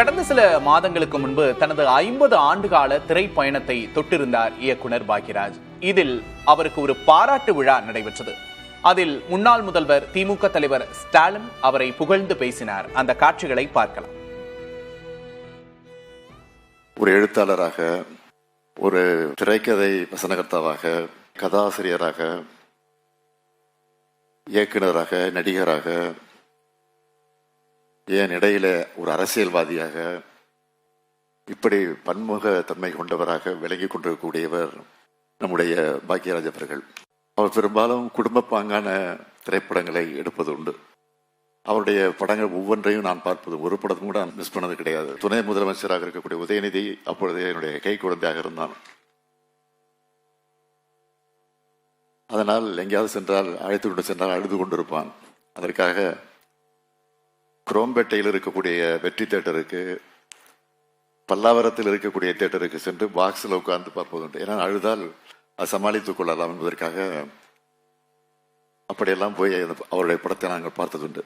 கடந்த சில மாதங்களுக்கு முன்பு தனது 50 ஆண்டுகால திரைப்பயணத்தை தொட்டிருந்தார் இயக்குனர் பாக்யராஜ். இதில் அவருக்கு ஒரு பாராட்டு விழா நடைபெற்றது. அதில் முன்னாள் முதல்வர் திமுக தலைவர் ஸ்டாலின் அவரை புகழ்ந்து பேசினார். அந்த காட்சிகளை பார்க்கலாம். ஒரு எழுத்தாளராக, ஒரு திரைக்கதை வசனகர்த்தாவாக, கதாசிரியராக, இயக்குனராக, நடிகராக, ஏன் இடையில ஒரு அரசியல்வாதியாக, இப்படி பன்முக தன்மை கொண்டவராக விளங்கி கொண்டிருக்கக்கூடியவர் நம்முடைய பாக்யராஜ் அவர்கள். அவர் பெரும்பாலும் குடும்ப பாங்கான திரைப்படங்களை எடுப்பது உண்டு. அவருடைய படங்கள் ஒவ்வொன்றையும் நான் பார்ப்பது, ஒரு படத்தும் கூட நான் மிஸ் பண்ணது கிடையாது. துணை முதலமைச்சராக இருக்கக்கூடிய உதயநிதி அப்பொழுது என்னுடைய கை குழந்தையாக இருந்தான். அதனால் எங்கேயாவது சென்றால், அழைத்து கொண்டு சென்றால் அழுது கொண்டிருப்பான். அதற்காக குரோம்பேட்டையில் இருக்கக்கூடிய வெற்றி தியேட்டருக்கு, பல்லாவரத்தில் இருக்கக்கூடிய தியேட்டருக்கு சென்று பாக்ஸில் உட்கார்ந்து பார்ப்பது உண்டு. ஏன்னா அழுதால் அது சமாளித்துக் கொள்ளலாம் என்பதற்காக அப்படியெல்லாம் போய் அவருடைய படத்தை நாங்கள் பார்த்ததுண்டு.